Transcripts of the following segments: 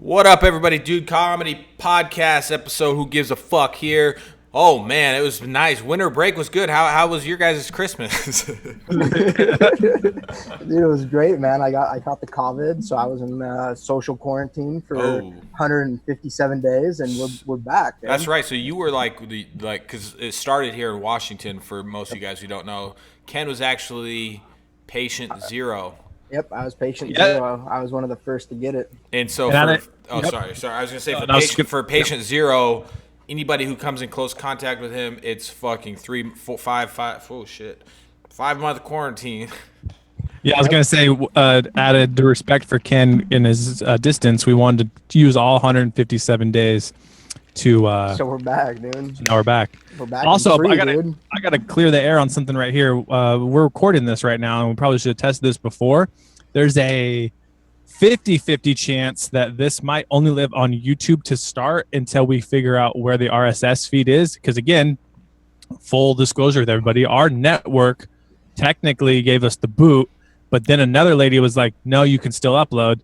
What up, everybody? Dude Comedy Podcast episode. Who gives a fuck here? Oh man, it was nice. Winter break was good. How was your guys' Christmas? Dude, it was great, man. I caught the COVID, so I was in social quarantine for 157 days, and we're back. Man. That's right. So you were because it started here in Washington. For most of you guys who don't know, Ken was actually patient zero. Yep, I was patient zero. I was one of the first to get it. And so, sorry. I was gonna say for patient zero, anybody who comes in close contact with him, it's fucking 3, 4, 5. Oh shit, 5-month quarantine. Yeah, I was gonna say, added the respect for Ken in his distance, we wanted to use all 157 days to. So we're back, dude. Now we're back. We're back. Also, free, I gotta clear the air on something right here. We're recording this right now, and we probably should have tested this before. There's a 50-50 chance that this might only live on YouTube to start until we figure out where the RSS feed is. Because again, full disclosure with everybody, our network technically gave us the boot, but then another lady was like, no, you can still upload,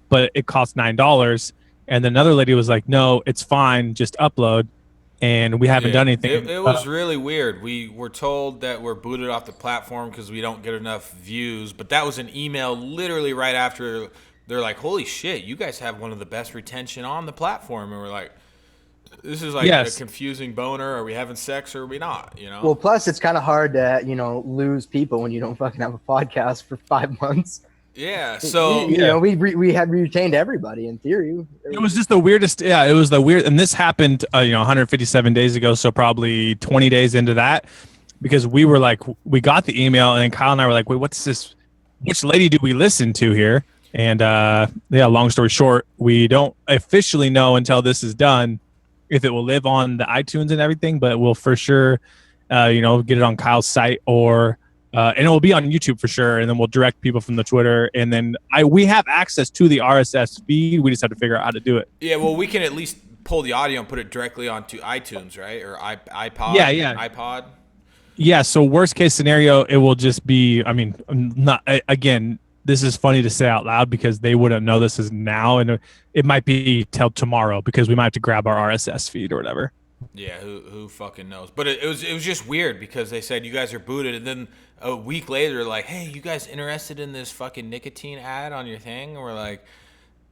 but it costs $9. And then another lady was like, no, it's fine, just upload. And we haven't done anything. It was really weird. We were told that we're booted off the platform because we don't get enough views. But that was an email literally right after. They're like, holy shit, you guys have one of the best retention on the platform. And we're like, this is like a confusing boner. Are we having sex or are we not? You know? Well, plus it's kind of hard to, lose people when you don't fucking have a podcast for 5 months. Yeah, so we had retained everybody in theory. It was just the weirdest. Yeah, it was the weird, and this happened, 157 days ago, so probably 20 days into that, because we were like, we got the email, and then Kyle and I were like, wait, what's this? Which lady do we listen to here? And long story short, we don't officially know until this is done if it will live on the iTunes and everything, but we'll for sure, get it on Kyle's site or. And it will be on YouTube for sure, and then we'll direct people from the Twitter, and then we have access to the RSS feed. We just have to figure out how to do it. Yeah, well, we can at least pull the audio and put it directly onto iTunes, right, or iPod. Yeah, iPod. Yeah. So worst case scenario, it will just be. I mean, not again. This is funny to say out loud because they wouldn't know this is now, and it might be till tomorrow because we might have to grab our RSS feed or whatever. Yeah, who fucking knows? But it was just weird because they said you guys are booted, and then a week later, like, hey, you guys interested in this fucking nicotine ad on your thing? And we're like,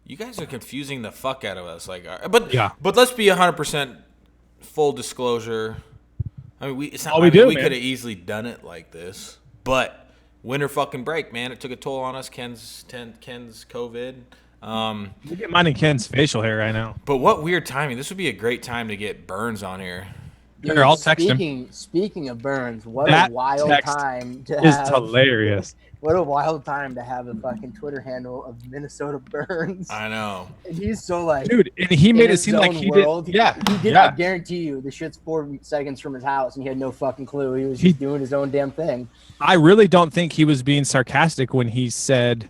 you guys are confusing the fuck out of us. Like, but let's be 100% full disclosure. I mean, we could have easily done it like this, but winter fucking break, man, it took a toll on us. Ken's COVID. Look at mine and Ken's facial hair right now. But what weird timing! This would be a great time to get Burns on here. Dude, I'll text him. Speaking of Burns, what a wild time to have. It's hilarious. What a wild time to have a fucking Twitter handle of Minnesota Burns. I know. And he's so like, dude, and he made it seem like he did. Yeah, he did. Yeah. I guarantee you, the shit's 4 seconds from his house, and he had no fucking clue. He was just doing his own damn thing. I really don't think he was being sarcastic when he said,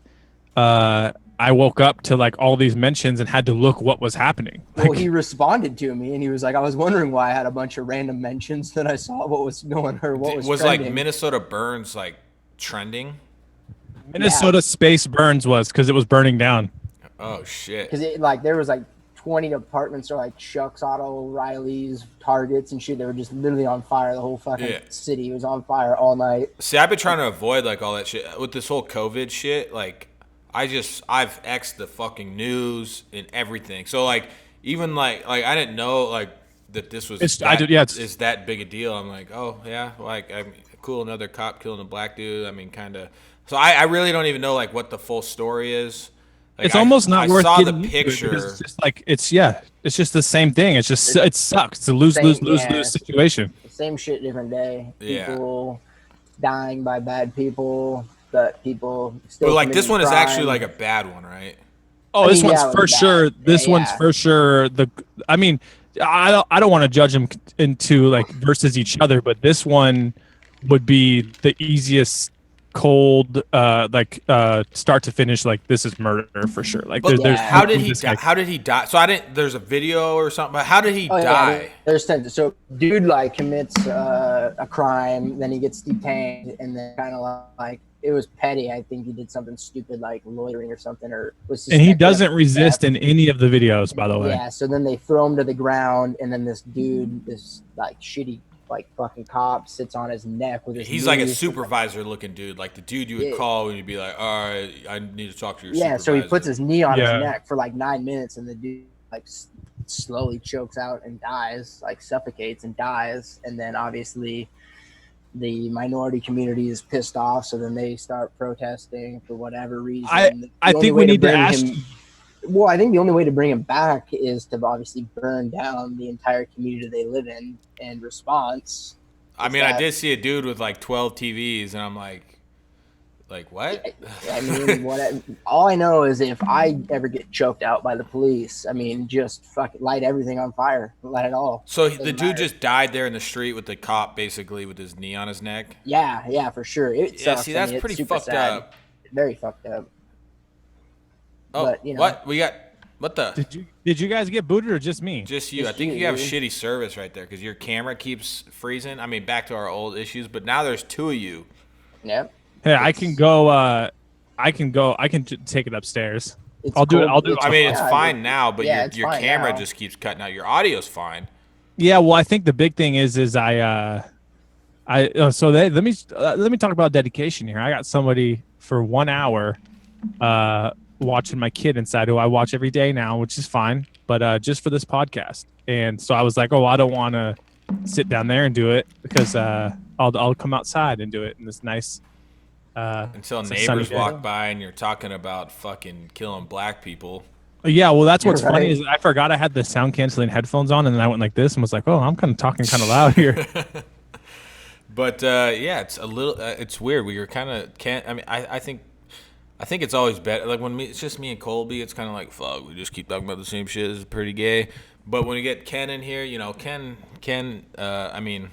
I woke up to like all these mentions and had to look what was happening. Well, he responded to me and he was like, I was wondering why I had a bunch of random mentions. Then I saw what was going or what was trending. Like Minnesota Burns like trending? Minnesota Space Burns was because it was burning down. Oh shit. Because there was like 20 apartments or like Chuck's, Auto O'Reilly's, Targets and shit. They were just literally on fire. The whole fucking city was on fire all night. See, I've been trying to avoid like all that shit with this whole COVID shit. Like I've X'd the fucking news and everything. So like even like I didn't know like that this was is that big a deal. I'm like, oh yeah, like I mean, cool, another cop killing a black dude. I mean, kind of. So I really don't even know like what the full story is. Like, it's almost not worth. I saw the picture. It's just like it's just the same thing. It's just it sucks. It's a lose situation. Same shit, different day. People dying by bad people. But people still. But like this one is actually like a bad one, right? Oh, this one's for sure. This one's for sure. I mean, I don't want to judge them into like versus each other, but this one would be the easiest cold start to finish. Like this is murder for sure. Like there's how did he die? How did he die? So I didn't. There's a video or something. But how did he die? Yeah, there's so dude like commits a crime, then he gets detained, and then kind of like it was petty. I think he did something stupid like loitering or something, or was. And he doesn't resist in any of the videos, by the way. Yeah. So then they throw him to the ground, and then this dude, this like shitty like fucking cop, sits on his neck with his. He's like a supervisor looking dude, like the dude you would call when you'd be like, all right, I need to talk to your supervisor. So he puts his knee on his neck for like 9 minutes, and the dude like slowly chokes out and dies, like suffocates and dies, and then obviously the minority community is pissed off, so then they start protesting for whatever reason. I think we need to ask him. Well, I think the only way to bring him back is to obviously burn down the entire community they live in response. I mean, I did see a dude with like 12 TVs, and I'm like what? I mean, all I know is if I ever get choked out by the police, I mean, just fucking light everything on fire, light it all. So the dude just died there in the street with the cop, basically with his knee on his neck. Yeah, for sure. It sucks. See, that's pretty fucked up. Very fucked up. Oh, but, you know, what the? Did you guys get booted or just me? Just you. I think you have shitty service right there because your camera keeps freezing. I mean, back to our old issues, but now there's two of you. Yep. Hey, I can go. I can take it upstairs. I'll do it. I mean, it's fine now, but your camera just keeps cutting out. Your audio's fine. Yeah, well, I think the big thing is let me talk about dedication here. I got somebody for 1 hour watching my kid inside, who I watch every day now, which is fine, but just for this podcast. And so I was like, I don't want to sit down there and do it because I'll come outside and do it in this nice. Until neighbors walk by and you're talking about fucking killing black people. Yeah, well, that's what's funny is I forgot I had the sound canceling headphones on, and then I went like this and was like, I'm kind of talking kind of loud here. But yeah, it's a little, it's weird. We were kind of I mean, I think it's always better. Like when it's just me and Colby, it's kind of like fuck. We just keep talking about the same shit. It's pretty gay. But when you get Ken in here, you know, Ken. I mean,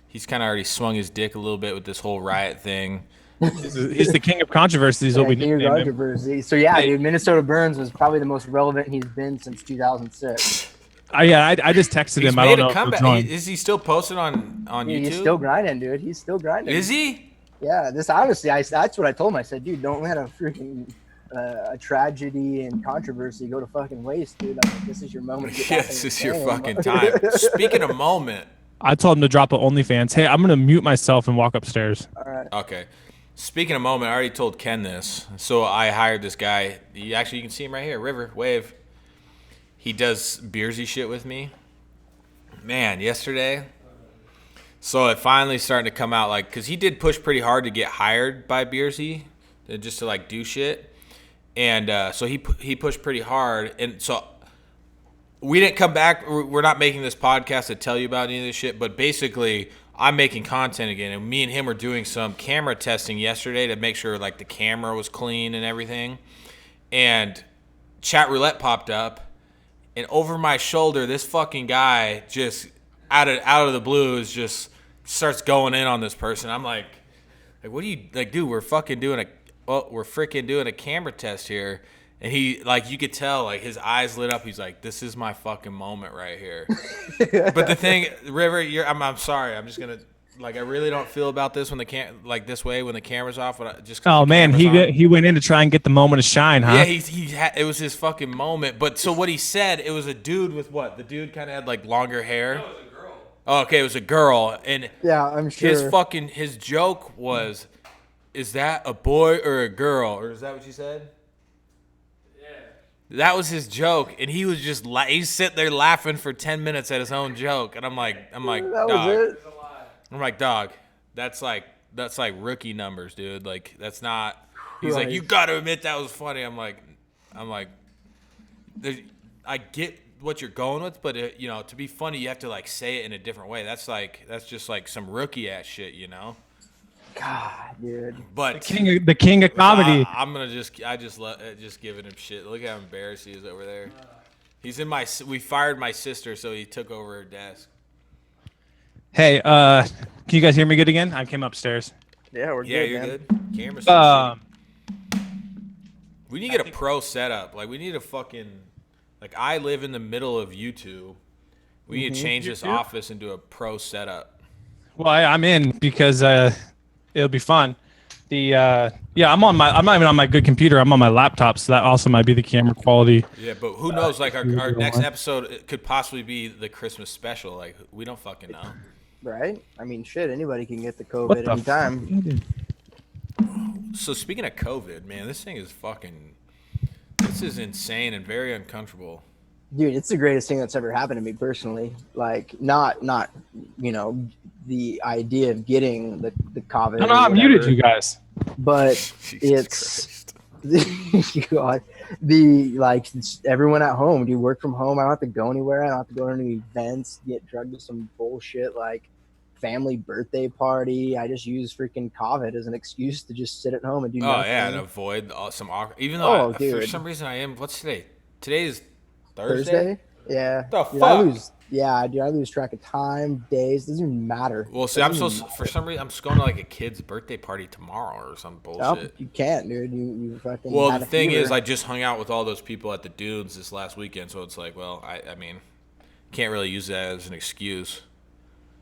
he's kind of already swung his dick a little bit with this whole riot thing. He's the king of controversies. What we king of controversy. So yeah, dude, Minnesota Burns was probably the most relevant he's been since 2006. I just texted him. I don't know. Comeback. Is he still posting on YouTube? He's still grinding, dude. He's still grinding. Is he? Yeah. This honestly, that's what I told him. I said, dude, don't let a freaking a tragedy and controversy go to fucking waste, dude. I mean, this is your moment. This is your fucking time. Speaking of moment, I told him to drop an OnlyFans. Hey, I'm gonna mute myself and walk upstairs. All right. Okay. Speaking of moment, I already told Ken this. So I hired this guy. You can see him right here. River, wave. He does Beersy shit with me. Man, yesterday. So it finally starting to come out, like, because he did push pretty hard to get hired by Beersy, just to, like, do shit. And so he pushed pretty hard. And so we didn't come back. We're not making this podcast to tell you about any of this shit. But basically, I'm making content again, and me and him were doing some camera testing yesterday to make sure like the camera was clean and everything. And chat roulette popped up, and over my shoulder, this fucking guy just out of the blue just starts going in on this person. I'm like, what do you like, dude? We're freaking doing a camera test here. And he, like, you could tell, like, his eyes lit up. He's like, this is my fucking moment right here. But the thing, River, I'm sorry. I'm just going to, like, I really don't feel about this when this way when the camera's off. Oh, man, he went in to try and get the moment of shine, huh? Yeah, it was his fucking moment. But so what he said, it was a dude with what? The dude kind of had, like, longer hair. No, it was a girl. Oh, okay, it was a girl. And yeah, I'm sure. His joke was, is that a boy or a girl? Or is that what you said? That was his joke, and he was just he's sitting there laughing for 10 minutes at his own joke, and I'm like, dog. I'm like, dog, that's like rookie numbers, dude. Like that's not. He's like, you got to admit that was funny. I'm like, I get what you're going with, but to be funny, you have to like say it in a different way. That's just like some rookie ass shit, you know. God, dude. But the king of comedy. I'm gonna just giving him shit. Look how embarrassed he is over there. He's in we fired my sister, so he took over her desk. Hey, can you guys hear me good again? I came upstairs. Yeah, we're good. Yeah, you're man. good. Camera's we need to get a pro setup. Like we need a fucking I live in the middle of YouTube. We need to change this office into a pro setup. Well, I'm in because it'll be fun. I'm not even on my good computer. I'm on my laptop, so that also might be the camera quality. Yeah, but who knows? Like our next episode could possibly be the Christmas special. Like we don't fucking know. Right? I mean, shit. Anybody can get the What COVID the anytime. So speaking of COVID, man, this thing is fucking. This is insane and very uncomfortable. Dude, it's the greatest thing that's ever happened to me personally. Like, not the idea of getting the COVID. No, I muted you guys. But Jesus it's God, everyone at home. Do you work from home? I don't have to go anywhere. I don't have to go to any events. Get drugged to some bullshit like family birthday party. I just use freaking COVID as an excuse to just sit at home and do nothing. Oh yeah, and avoid some awkward. Even though for dude. some reason I am. What's today? Today is Thursday. Thursday? Yeah. The Dude, fuck? I lose track of time, days. Doesn't even matter. Well, see, for some reason I'm just going to like a kid's birthday party tomorrow or some bullshit. Nope, you can't, dude. You fucking. Well, had the a thing fever. is, I just hung out with all those people at the Dunes this last weekend, so it's like, well, I mean, can't really use that as an excuse.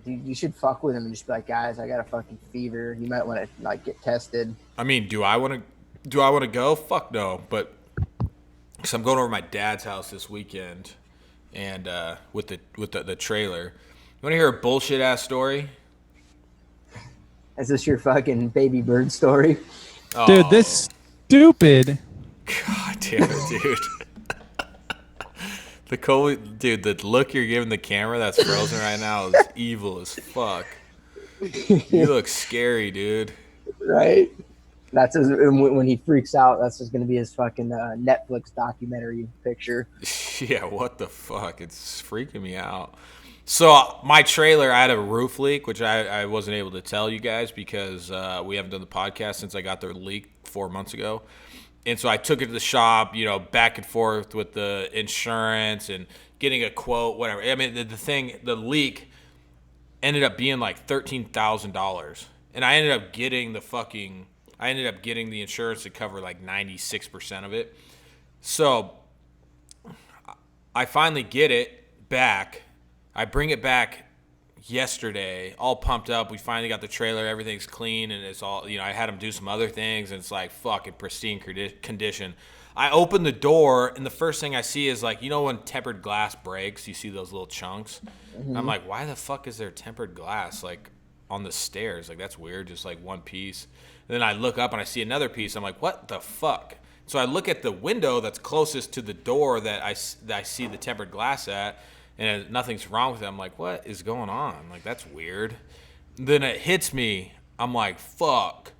Dude, you should fuck with him and just be like, guys, I got a fucking fever. You might want to like get tested. I mean, do I want to go? Fuck no, but because I'm going over to my dad's house this weekend, and with the trailer. You want to hear a bullshit ass story? Is this your fucking baby bird story? Oh, Dude, this stupid. God damn it, dude. The look you're giving the camera that's frozen right now is evil as fuck. You look scary, dude. Right? That's when he freaks out. That's just gonna be his fucking Netflix documentary picture. Yeah, what the fuck? It's freaking me out. So my trailer, I had a roof leak, which I wasn't able to tell you guys because we haven't done the podcast since I got the leak 4 months ago. And so I took it to the shop, back and forth with the insurance and getting a quote, whatever. I mean, the leak ended up being like $13,000. And I ended up getting the insurance to cover like 96% of it. So I finally get it back. I bring it back yesterday, all pumped up. We finally got the trailer. Everything's clean, and it's all, I had them do some other things, and it's like fucking pristine condition. I open the door, and the first thing I see is like, when tempered glass breaks, you see those little chunks. Mm-hmm. I'm like, why the fuck is there tempered glass like on the stairs? Like, that's weird, just like one piece. And then I look up and I see another piece. I'm like, what the fuck? So I look at the window that's closest to the door that I see the tempered glass at, and nothing's wrong with it. I'm like, what is going on? Like, that's weird. Then it hits me. I'm like, fuck.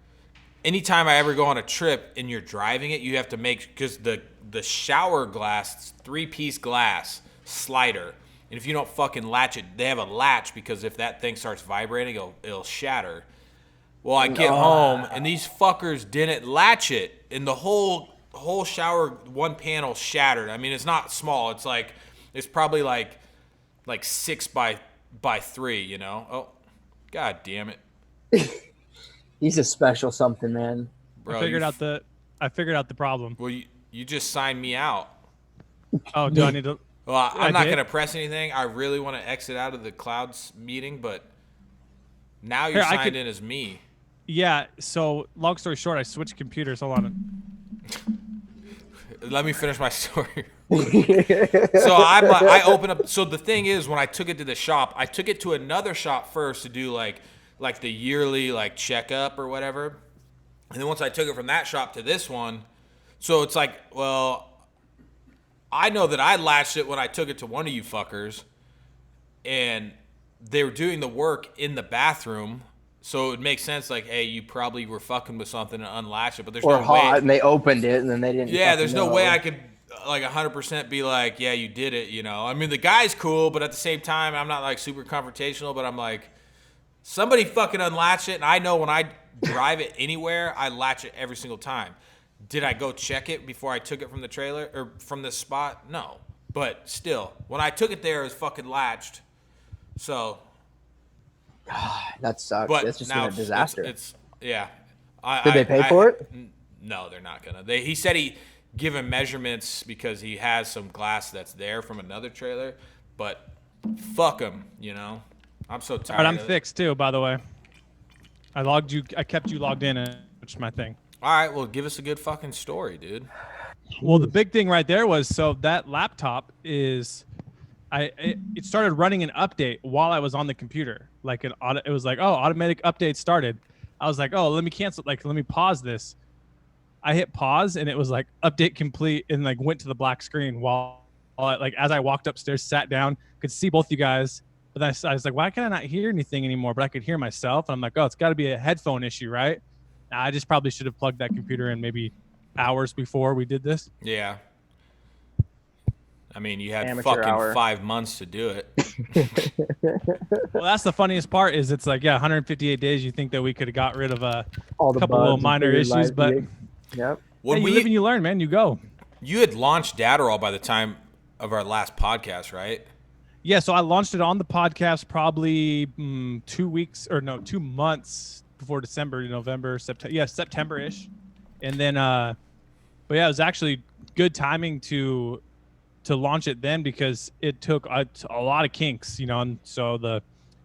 Anytime I ever go on a trip and you're driving it, you have to make, because the shower glass, 3-piece glass slider, and if you don't fucking latch it, they have a latch because if that thing starts vibrating, it'll shatter. Well, I get home and these fuckers didn't latch it, and the whole shower one panel shattered. I mean, it's not small. It's probably like 6 by 3. Oh, god damn it. He's a special something, man. Bro, I figured out the problem. Well, you just signed me out. Oh, do I need to? Well, I'm not did? going to press anything. I really want to exit out of the Clouds meeting, but now you're Here, signed in as me. Yeah. So, long story short, I switched computers. Hold on. Let me finish my story. So I open up. So the thing is, when I took it to the shop, I took it to another shop first to do like the yearly checkup or whatever. And then once I took it from that shop to this one, so it's like, well, I know that I latched it when I took it to one of you fuckers, and they were doing the work in the bathroom. So it would make sense, like, hey, you probably were fucking with something and unlatched it, but there's or no hot, way. and they opened it, and then they didn't. Yeah, there's no know. way I could 100% be like, yeah, you did it. I mean, the guy's cool, but at the same time, I'm not super confrontational. But I'm like, somebody fucking unlatch it, and I know when I drive it anywhere, I latch it every single time. Did I go check it before I took it from the trailer or from this spot? No, but still, when I took it there, it was fucking latched. So. That sucks. But That's just now been a disaster. It's yeah. Did they pay for it? No, they're not gonna. He said he give him measurements because he has some glass that's there from another trailer, but fuck him. I'm so tired. All right, I'm of it. fixed too. By the way, I kept you logged in and my thing. All right, well, give us a good fucking story, dude. Well, the big thing right there was, so that laptop is, it started running an update while I was on the computer. Like it was like, oh, automatic update started. I was like, oh, let me cancel. Like, let me pause this. I hit pause and it was like update complete and like went to the black screen while like as I walked upstairs, sat down, could see both you guys. But then I was like, why can I not hear anything anymore? But I could hear myself. And I'm like, oh, it's got to be a headphone issue, right? I just probably should have plugged that computer in maybe hours before we did this. Yeah. I mean, you had Amateur fucking hour. 5 months to do it. Well, that's the funniest part is it's like, yeah, 158 days. You think that we could have got rid of a All the couple little bugs and minor figured issues, life- but Yep. When hey, you live and you learn, man. You go. you had launched Datterall by the time of our last podcast, right? Yeah, so I launched it on the podcast probably 2 months before December, November, September. Yeah, September-ish. And then, but yeah, it was actually good timing to launch it then because it took a lot of kinks, and so the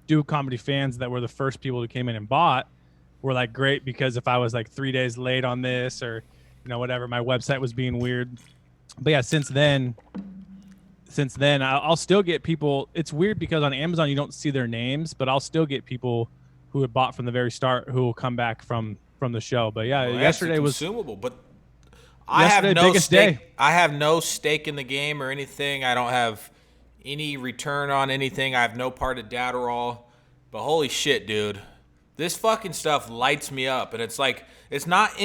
Duke Comedy fans that were the first people who came in and bought were like great because if I was like 3 days late on this or, whatever, my website was being weird. But yeah, since then, I'll still get people. It's weird because on Amazon you don't see their names, but I'll still get people who had bought from the very start who will come back from the show. But yeah, Well, that's yesterday was consumable, but I have Yesterday, no biggest stake. day. I have no stake in the game or anything. I don't have any return on anything. I have no part of Datterall. But holy shit, dude, this fucking stuff lights me up, and it's like it's not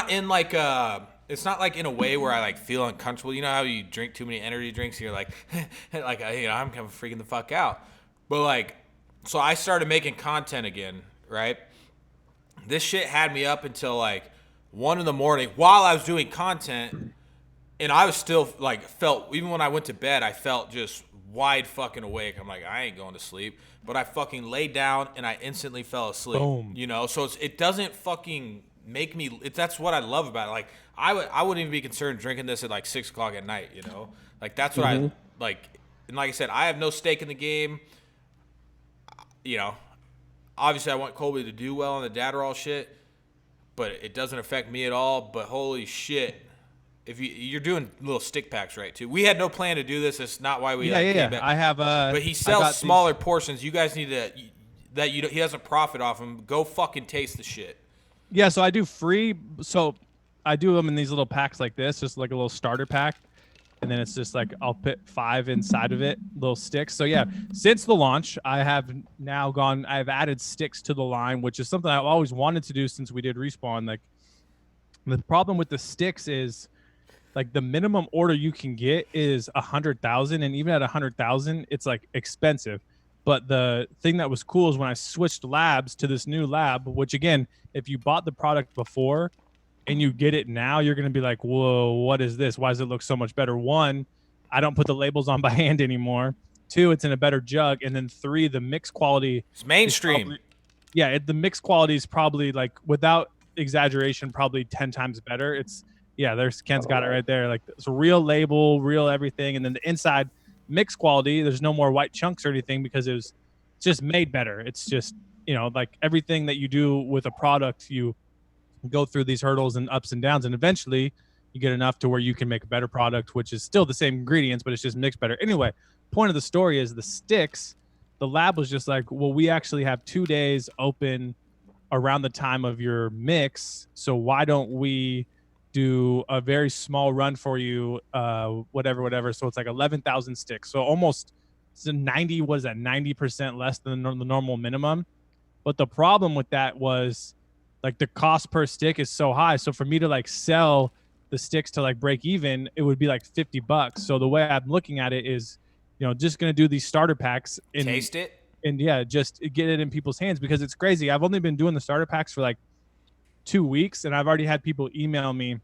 in like in a way where I like feel uncomfortable. You know how you drink too many energy drinks and you're like, I'm kind of freaking the fuck out. But like, so I started making content again, right? This shit had me up until like 1 a.m. while I was doing content, and I was still like even when I went to bed, I felt just wide fucking awake. I'm like, I ain't going to sleep, but I fucking laid down and I instantly fell asleep. Boom. So it doesn't fucking make me. That's what I love about it. Like I wouldn't even be concerned drinking this at like 6 o'clock at night. Like that's what I like. And like I said, I have no stake in the game. Obviously I want Colby to do well on the Datterall shit, but it doesn't affect me at all. But holy shit, if you're doing little stick packs, right? Too. We had no plan to do this. It's not why we came back. I have But he sells smaller portions. You guys need to he doesn't profit off them. Go fucking taste the shit. Yeah, so I do free. So I do them in these little packs like this, just like a little starter pack. And then it's just like I'll put 5 inside of it, little sticks. So yeah, since the launch, I've added sticks to the line, which is something I've always wanted to do since we did Respawn. Like the problem with the sticks is like the minimum order you can get is 100,000, and even at 100,000, it's like expensive. But the thing that was cool is when I switched labs to this new lab, which again, if you bought the product before and you get it now, you're going to be like, whoa, what is this? Why does it look so much better? 1, I don't put the labels on by hand anymore. 2, it's in a better jug. And then 3, the mix quality. It's mainstream. The mix quality is probably like, without exaggeration, probably 10 times better. There's Ken's got it right there. Like it's a real label, real everything. And then the inside mix quality, there's no more white chunks or anything because it was just made better. It's just, like everything that you do with a product, you go through these hurdles and ups and downs, and eventually you get enough to where you can make a better product, which is still the same ingredients, but it's just mixed better. Anyway, point of the story is the sticks. The lab was just like, well, we actually have 2 days open around the time of your mix. So why don't we do a very small run for you, whatever. So it's like 11,000 sticks. So almost 90% less than the normal minimum. But the problem with that was like the cost per stick is so high. So for me to like sell the sticks to like break even, it would be like $50. So the way I'm looking at it is, just going to do these starter packs and Taste it. And yeah, just get it in people's hands because it's crazy. I've only been doing the starter packs for like 2 weeks, and I've already had people email me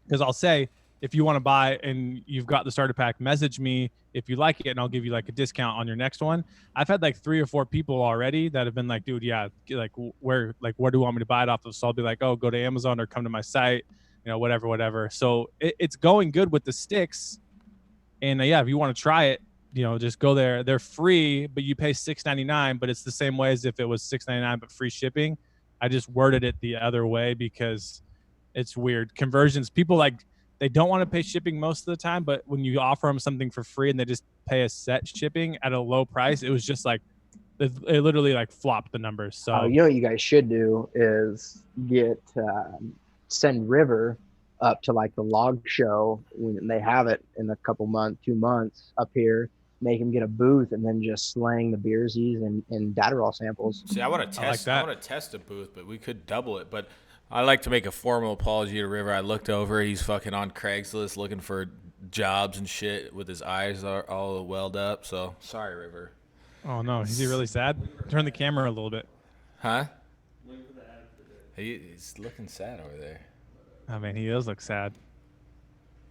because I'll say, if you want to buy and you've got the starter pack, message me if you like it, and I'll give you like a discount on your next one. I've had like 3 or 4 people already that have been like, dude, yeah, like where do you want me to buy it off of? So I'll be like, oh, go to Amazon or come to my site, whatever. So it's going good with the sticks. And if you want to try it, just go there. They're free, but you pay $6.99, but it's the same way as if it was $6.99 but free shipping. I just worded it the other way because it's weird. Conversions, people like they don't want to pay shipping most of the time, but when you offer them something for free and they just pay a set shipping at a low price, it was just like it literally like flopped the numbers. So you know what you guys should do is send River up to like the log show when they have it in a couple months, 2 months up here. Make him get a booth and then just slang the beersies and Datterall samples. See, I want to test. I want to test a booth, but we could double it. But I like to make a formal apology to River. I looked over; he's fucking on Craigslist looking for jobs and shit with his eyes all welled up. So sorry, River. Oh no, is he really sad? Turn the camera a little bit. Huh? He's looking sad over there. I mean, he does look sad.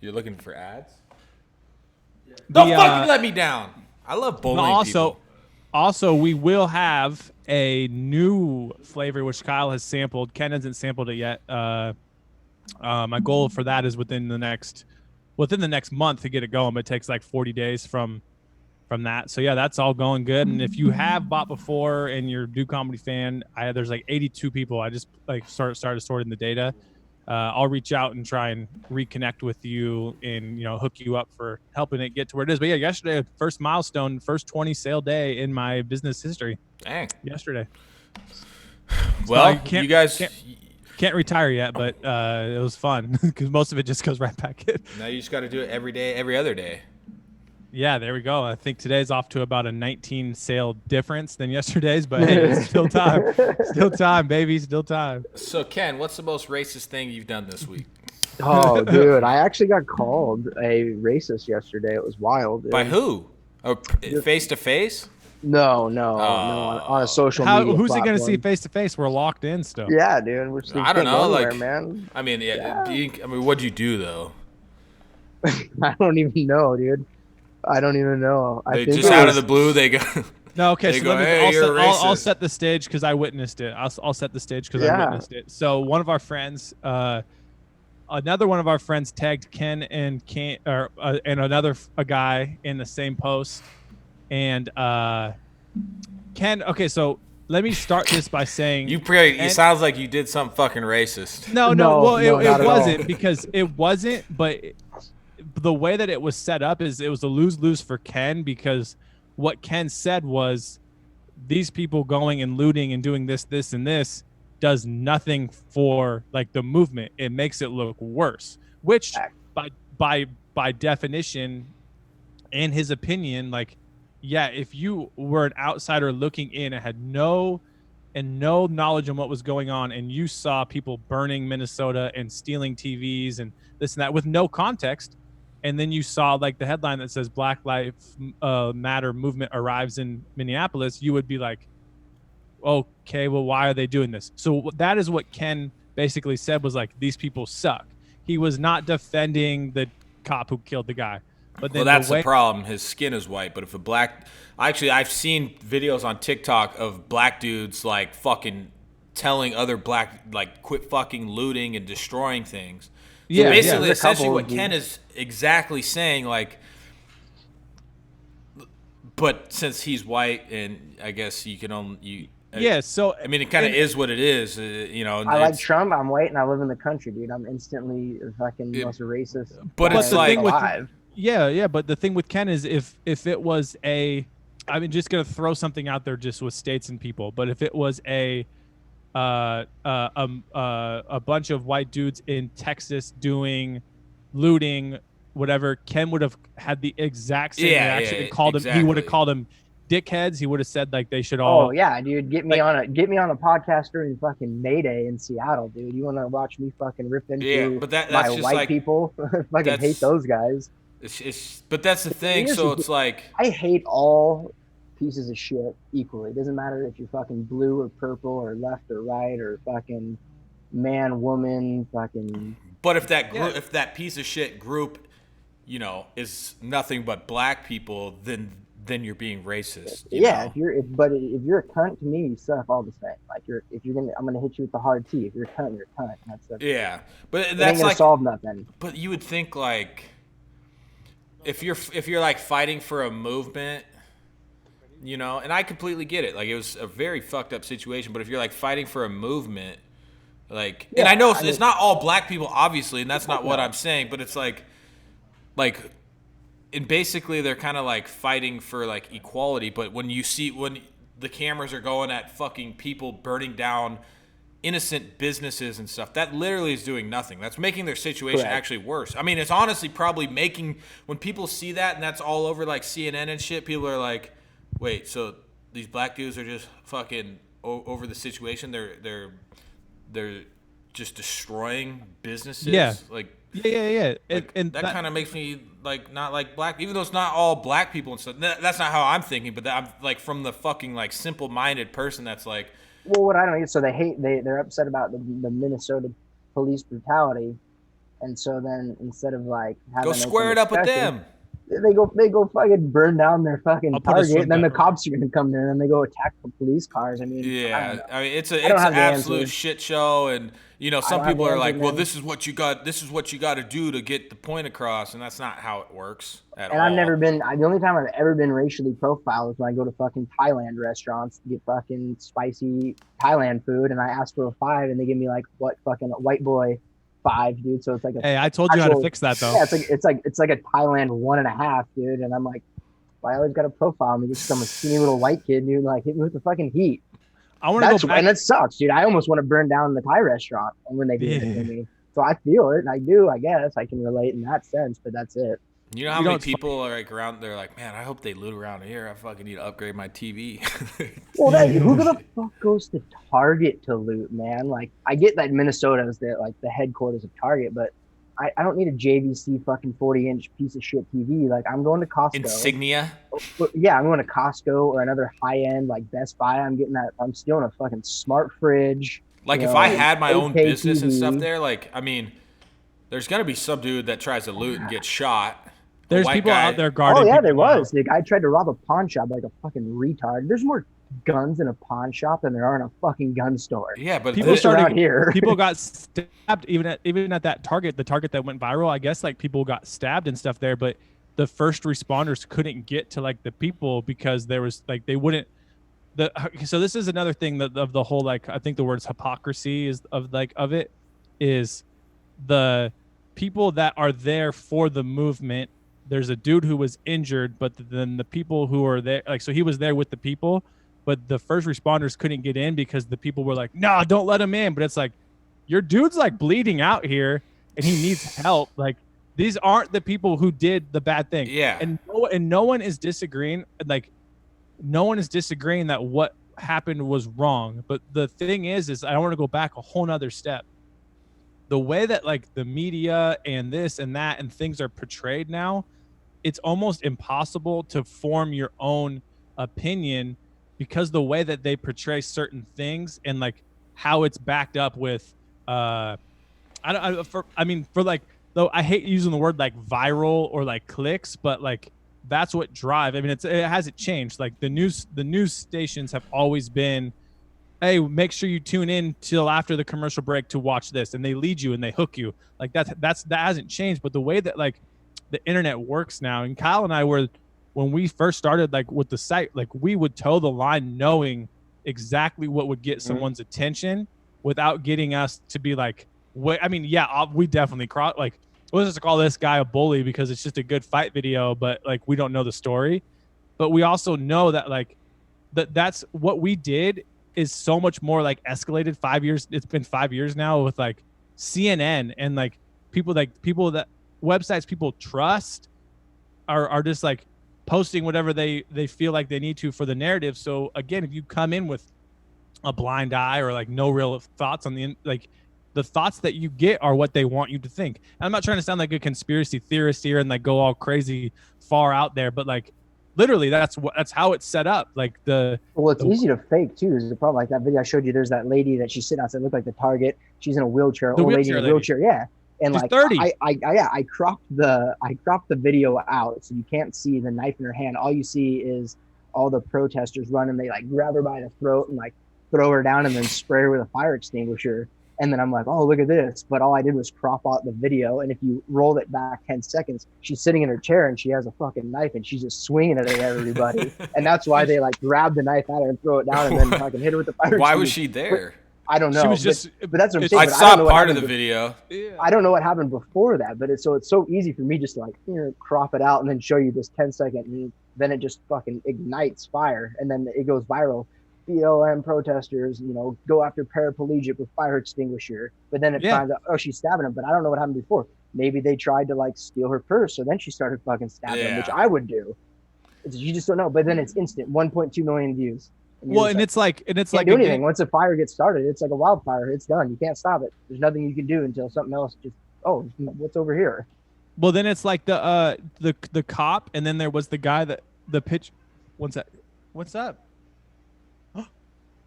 You're looking for ads? Don't fucking let me down. I love bullying people. Also, we will have a new flavor which Kyle has sampled. Ken hasn't sampled it yet. My goal for that is within the next month to get it going. But it takes like 40 days from that. So yeah, that's all going good. And if you have bought before and you're a Do Comedy fan, there's like 82 people. I just like started sorting the data. I'll reach out and try and reconnect with you and, hook you up for helping it get to where it is. But yeah, yesterday, first milestone, first 20 sale day in my business history. Dang. Yesterday. Well, you guys can't retire yet, but it was fun because most of it just goes right back in. Now you just got to do it every day, every other day. Yeah, there we go. I think today's off to about a 19 sale difference than yesterday's, but hey, it's still time. Still time, baby. Still time. So, Ken, what's the most racist thing you've done this week? Oh, dude, I actually got called a racist yesterday. It was wild. By who? Oh, face to face? No, on a social media who's platform. he going to see face to face? We're locked in still. Yeah, dude. I don't know, anywhere, man. I mean, what'd you do though? I don't even know, dude. I don't even know. They just out of the blue, they go. No, okay. So I'll set the stage because I witnessed it. I'll set the stage because I witnessed it. So one of our friends, another one of our friends, tagged Ken and another guy in the same post, and Ken. Okay, so let me start this by saying it sounds like you did something fucking racist. No. Well, it wasn't because it wasn't, but. The way that it was set up is it was a lose-lose for Ken because what Ken said was these people going and looting and doing this, and this does nothing for like the movement. It makes it look worse, which by definition, in his opinion, like, yeah, if you were an outsider looking in and had no knowledge on what was going on and you saw people burning Minnesota and stealing TVs and this and that with no context, and then you saw like the headline that says Black Lives Matter movement arrives in Minneapolis, you would be like, okay, well, why are they doing this? So that is what Ken basically said was like, these people suck. He was not defending the cop who killed the guy. But then that's the problem. His skin is white. But if I've seen videos on TikTok of black dudes like fucking telling other black, like, quit fucking looting and destroying things. So basically, essentially what Ken is exactly saying, like, but since he's white and I guess you can only, so I mean, it kind of is what it is, I like Trump. I'm white and I live in the country, dude. I'm instantly fucking most racist. But it's like, but the thing with Ken is if it was I'm just gonna throw something out there just with states and people, but if it was a bunch of white dudes in Texas doing looting, whatever, Ken would have had the exact same reaction and called him. He would have called them dickheads. He would have said like they should all. Oh yeah, dude, get me on a podcast during fucking May Day in Seattle, dude. You want to watch me fucking rip into but that's my just white like, people? Fucking hate those guys. But that's the thing. So it's like I hate all pieces of shit equally. It doesn't matter if you're fucking blue or purple or left or right or fucking man, woman, fucking. But if that piece of shit group, is nothing but black people, then you're being racist. You know? If you're a cunt to me, you suck all the same. Like I'm gonna hit you with the hard T. If you're a cunt, you're a cunt. But that's ain't gonna solve nothing. But you would think like if you're like fighting for a movement. you know, and I completely get it. Like, it was a very fucked up situation, but if you're like fighting for a movement, like, and I know it's not all black people, obviously, and that's not what I'm saying, but it's like, and basically they're kind of like fighting for like equality, but when the cameras are going at fucking people burning down innocent businesses and stuff, that literally is doing nothing. That's making their situation actually worse. I mean, it's honestly probably making, when people see that and that's all over like CNN and shit, people are like, wait, so these black dudes are just fucking over the situation? They're just destroying businesses? Yeah. Like, Yeah. like, and that kind of makes me like not like black, even though it's not all black people and stuff. That's not how I'm thinking, but I'm like from the fucking like simple-minded person that's like, well, what I don't get, so they're upset about the Minnesota police brutality, and so then instead of like having go square it up with them, they go fucking burn down their fucking Target, and then the cops are gonna come there and they go attack the police cars. I mean, I mean it's an absolute shit show, and you know some people are like, well, this is what you got to do to get the point across, and that's not how it works at all. And I've never been. The only time I've ever been racially profiled is when I go to fucking Thailand restaurants to get fucking spicy Thailand food, and I ask for a 5, and they give me like what fucking white boy 5, dude. So it's like hey, I told you how to fix that though. Yeah, it's like a Thailand 1.5, dude. And I'm like, why always got to profile me just because I'm a skinny little white kid, dude? Like, hit me with the fucking heat. I want to go back. And it sucks, dude. I almost want to burn down the Thai restaurant when they do it to me. So I feel it, and I do. I guess I can relate in that sense, but that's it. You know how many people are like around? They're like, man, I hope they loot around here. I fucking need to upgrade my TV. Well, who the fuck goes to Target to loot, man? Like, I get that Minnesota is the headquarters of Target, but I don't need a JVC fucking 40-inch piece of shit TV. Like, I'm going to Costco. Insignia. Yeah, I'm going to Costco or another high-end like Best Buy. I'm stealing a fucking smart fridge. Like, if I had my own business and stuff there, like, I mean, there's gonna be some dude that tries to loot and gets shot. There's people out there guarding. Oh yeah, there was. The guy tried to rob a pawn shop like a fucking retard. There's more guns in a pawn shop than there are in a fucking gun store. Yeah, but people around here. People got stabbed even at that Target, the Target that went viral. I guess like people got stabbed and stuff there, but the first responders couldn't get to like the people because there was like they wouldn't. So this is another thing of the whole, like, I think the word's hypocrisy is of it is the people that are there for the movement. There's a dude who was injured, but then the people who are there, like, so he was there with the people, but the first responders couldn't get in because the people were like, no, don't let him in. But it's like, your dude's like bleeding out here and he needs help. Like, these aren't the people who did the bad thing. Yeah. And no one is disagreeing. Like, no one is disagreeing that what happened was wrong. But the thing is I want to go back a whole nother step. The way that like the media and this and that and things are portrayed now, it's almost impossible to form your own opinion because the way that they portray certain things and like how it's backed up with, I hate using the word like viral or like clicks, but like that's what drive. I mean, it hasn't changed. Like the news stations have always been, hey, make sure you tune in till after the commercial break to watch this, and they lead you and they hook you. Like that hasn't changed. But the way that like the internet works now, and Kyle and I were, when we first started like with the site, like we would toe the line knowing exactly what would get someone's attention without getting us to be like, wait, I mean, yeah, we definitely like, we'll just call this guy a bully because it's just a good fight video, but like we don't know the story. But we also know that like that's what we did is so much more like escalated 5 years. It's been 5 years now with like CNN and like people that websites people trust are just like posting whatever they feel like they need to for the narrative. So again, if you come in with a blind eye or like no real thoughts on the thoughts that you get are what they want you to think. And I'm not trying to sound like a conspiracy theorist here and like go all crazy far out there, but like literally that's how it's set up. Like it's easy to fake too. There's a problem. Like that video I showed you, there's that lady that she's sitting outside, looked like the Target. She's in a wheelchair, old lady in a wheelchair. Yeah. And she's like 30. I cropped the video out so you can't see the knife in her hand. All you see is all the protesters running. They like grab her by the throat and like throw her down and then spray her with a fire extinguisher. And then I'm like, oh, look at this. But all I did was crop out the video. And if you roll it back 10 seconds, she's sitting in her chair and she has a fucking knife and she's just swinging it at everybody. And that's why they like grab the knife at her and throw it down and then fucking hit her with the fire. Why was she there? I don't know. She was just. But that's what I'm saying. I But saw don't know what part of the happened video. I don't know what happened before that, but it's so easy for me just to like crop it out and then show you this 10-second, and then it just fucking ignites fire, and then it goes viral. BLM protesters, go after paraplegic with fire extinguisher, but then it finds out, oh, she's stabbing him, but I don't know what happened before. Maybe they tried to like steal her purse, so then she started fucking stabbing him, which I would do. You just don't know, but then it's instant, 1.2 million views. And it's like do anything. Once a fire gets started, it's like a wildfire. It's done. You can't stop it. There's nothing you can do until something else just, oh, what's over here? Well, then it's like the cop, and then there was the guy that the pitch. What's up?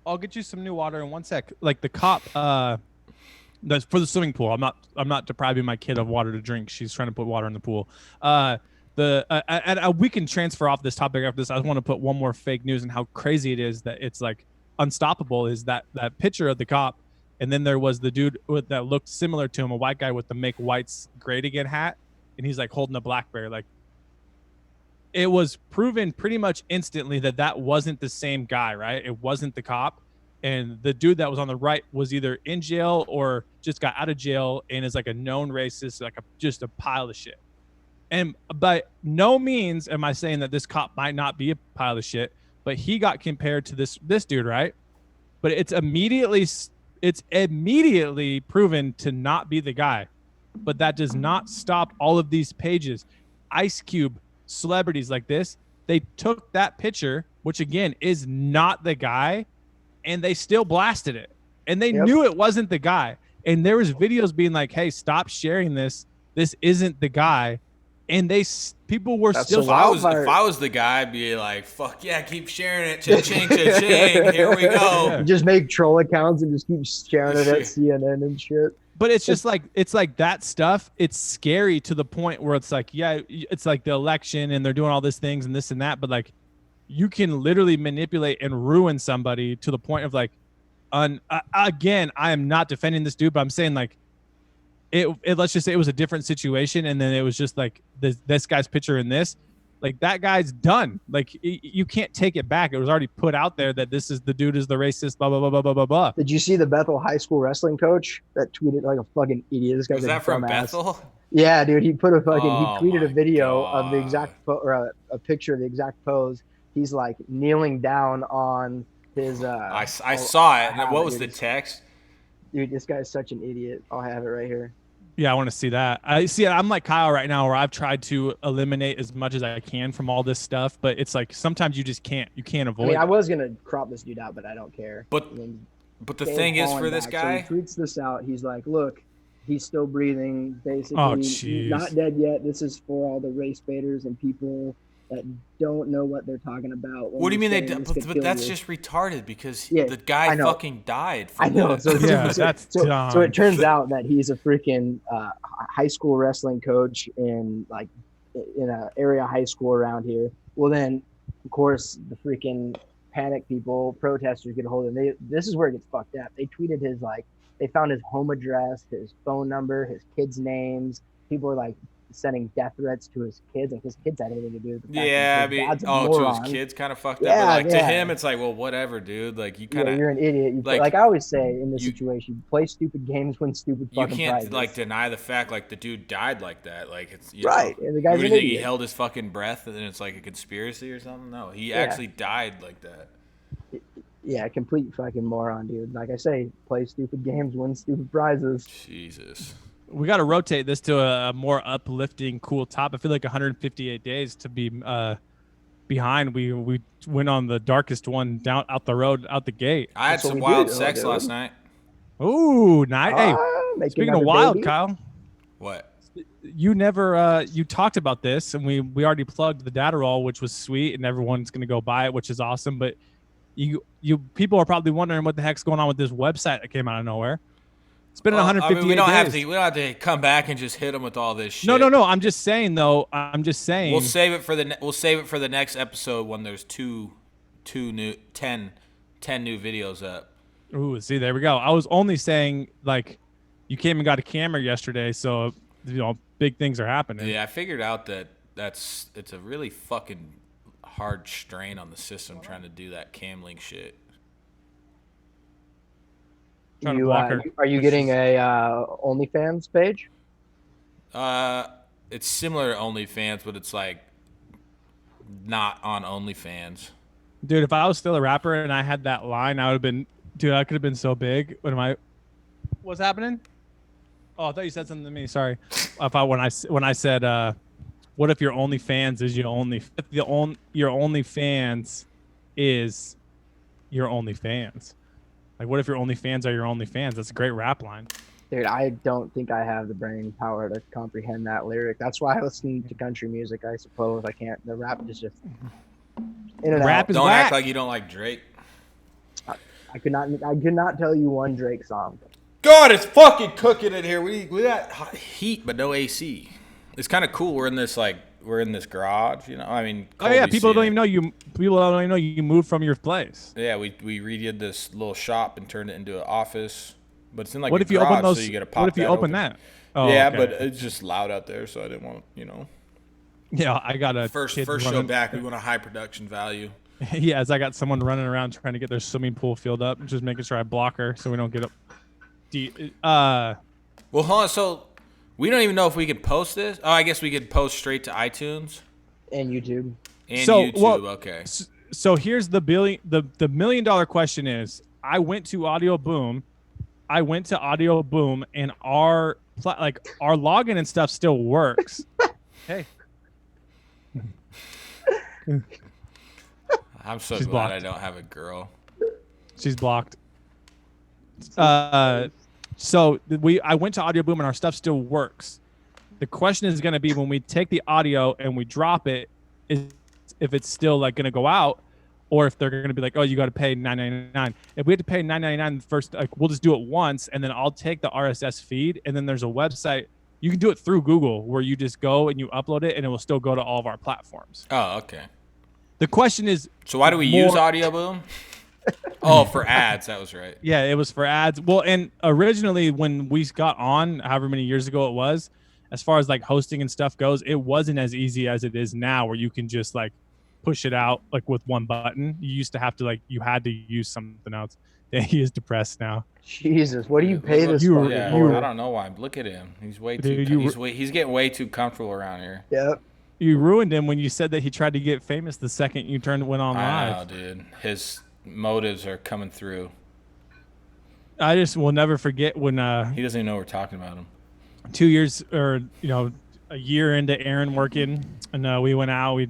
I'll get you some new water in 1 sec. Like the cop, that's for the swimming pool. I'm not depriving my kid of water to drink. She's trying to put water in the pool. We can transfer off this topic after this. I just want to put one more fake news and how crazy it is that it's like unstoppable. Is that picture of the cop, and then there was the dude that looked similar to him, a white guy with the "Make Whites Great Again" hat, and he's like holding a BlackBerry. Like it was proven pretty much instantly that wasn't the same guy, right? It wasn't the cop. And the dude that was on the right was either in jail or just got out of jail and is like a known racist, like just a pile of shit. And by no means am I saying that this cop might not be a pile of shit, but he got compared to this dude, right? But it's immediately proven to not be the guy. But that does not stop all of these pages. Ice Cube, celebrities like this, they took that picture, which again is not the guy, and they still blasted it. And they knew it wasn't the guy. And there was videos being like, hey, stop sharing this. This isn't the guy. And people were still. If I was the guy, I'd be like, fuck yeah, keep sharing it. Cha-ching, cha-ching. Here we go. Yeah. Just make troll accounts and just keep sharing it at CNN and shit. But it's just like, it's like that stuff. It's scary to the point where it's like, yeah, it's like the election and they're doing all these things and this and that. But like, you can literally manipulate and ruin somebody to the point of like, again, I am not defending this dude, but I'm saying like, let's just say it was a different situation, and then it was just like this guy's picture in this, like that guy's done. Like you can't take it back. It was already put out there that this is the dude is the racist. Blah blah blah blah blah blah blah. Did you see the Bethel High School wrestling coach that tweeted like a fucking idiot? This guy's was that from Bethel? Yeah, dude. He put he tweeted a video of the exact or a picture of the exact pose. He's like kneeling down on his. I saw it. What was the text? Dude, this guy is such an idiot. I'll have it right here. Yeah, I want to see that. I'm like Kyle right now, where I've tried to eliminate as much as I can from all this stuff, but it's like sometimes you just can't. You can't avoid. I was gonna crop this dude out, but I don't care. But the thing is, for this guy, so he tweets this out. He's like, "Look, he's still breathing. Basically, he's not dead yet. This is for all the race baiters and people that don't know what they're talking about." What do you mean they? But that's just retarded because the guy fucking died. I know. So dumb. So it turns out that he's a freaking high school wrestling coach in a area high school around here. Well, then of course the freaking panic people, protesters get a hold of him. This is where it gets fucked up. They tweeted they found his home address, his phone number, his kids' names. People are like sending death threats to his kids, and his kids had anything to do with the fact to his kids kind of fucked up. But like to him, it's like, well, whatever, dude. Like you kind of, you're an idiot. Like I always say in this situation, play stupid games, win stupid fucking prizes. You can't like deny the fact like the dude died like that. Like it's right. And the guy's you think he held his fucking breath and then it's like a conspiracy or something? No, he actually died like that. Yeah, complete fucking moron, dude. Like I say, play stupid games, win stupid prizes. Jesus. We got to rotate this to a more uplifting, cool top. I feel like 158 days to be behind. We went on the darkest one down out the road, out the gate. I had some wild sex last night. Ooh, nice. Hey, speaking of wild, baby. Kyle. What? You never you talked about this, and we already plugged the data roll, which was sweet, and everyone's gonna go buy it, which is awesome. But you people are probably wondering what the heck's going on with this website that came out of nowhere. It's been 158 days. We don't have to come back and just hit them with all this shit. No. I'm just saying though. We'll save it for the next episode when there's 10 new videos up. Ooh, see, there we go. I was only saying like, you came and got a camera yesterday, so big things are happening. Yeah, I figured out that it's a really fucking hard strain on the system trying to do that cam link shit. Trying to block her. Are you getting a OnlyFans page? It's similar to OnlyFans, but it's like not on OnlyFans. Dude, if I was still a rapper and I had that line, I would have been, dude, I could have been so big. What's happening? Oh, I thought you said something to me. Sorry. When I said, what if your OnlyFans is your OnlyFans is your OnlyFans? Like, what if your OnlyFans are your OnlyFans? That's a great rap line. Dude, I don't think I have the brain power to comprehend that lyric. That's why I listen to country music, I suppose. I can't. The rap is just in and Rap out. is Don't whack. act like you don't like Drake. I could not tell you one Drake song. God, it's fucking cooking in here. We got hot heat, but no AC. It's kind of cool. We're in this garage, you know. I mean, Oh yeah, Colby's people don't seen even know you. People don't even know you moved from your place. it. Yeah, we redid this little shop and turned it into an office. But it's in like What a if you garage, open those? so you gotta pop What if you that open that? Oh, yeah, okay. but it's just loud out there, so I didn't want, you know. Yeah, I got a First kid show running- back, we want a high production value. Yeah, as I got someone running around trying to get their swimming pool filled up, just making sure I block her so we don't get up. Well, hold on. So we don't even know if we could post this. Oh, I guess we could post straight to iTunes And YouTube. and So, YouTube. well, Okay. So here's the $1 million question is: I went to Audio Boom, and our login and stuff still works. Hey, I'm so She's glad blocked. I don't have a girl. she's blocked. So I went to Audio Boom and our stuff still works. The question is going to be when we take the audio and we drop it, is if it's still like going to go out, or if they're going to be like, oh, you got to pay $9.99. If we have to pay $9.99 first, like we'll just do it once, and then I'll take the RSS feed, and then there's a website. You can do it through Google where you just go and you upload it, and it will still go to all of our platforms. Oh, okay. The question is, So why do we use Audio Boom? Oh, for ads. That was right. yeah, it was for ads. Well, and originally when we got on, however many years ago it was, as far as like hosting and stuff goes, it wasn't as easy as it is now, where you can just like push it out like with one button. You used to have to you had to use something else. Yeah, he is depressed now. Jesus, what do you pay this You- fucking Yeah, for? I don't know why. Look at him. He's way Dude, too. He's getting way too comfortable around here. Yep. You ruined him when you said that he tried to get famous the second you went on I know, live. dude. His motives are coming through. I just will never forget when He doesn't even know we're talking about him. 2 years or a year into Aaron working, and we went out. We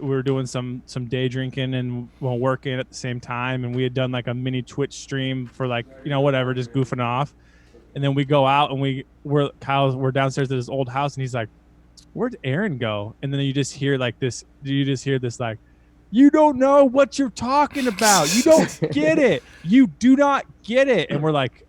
were doing some day drinking and working at the same time, and we had done like a mini Twitch stream for whatever, just goofing off. And then we go out and we're downstairs at his old house, and he's like, "Where'd Aaron go?" And then you just hear this like, "You don't know what you're talking about. You don't get it. You do not get it." And we're like,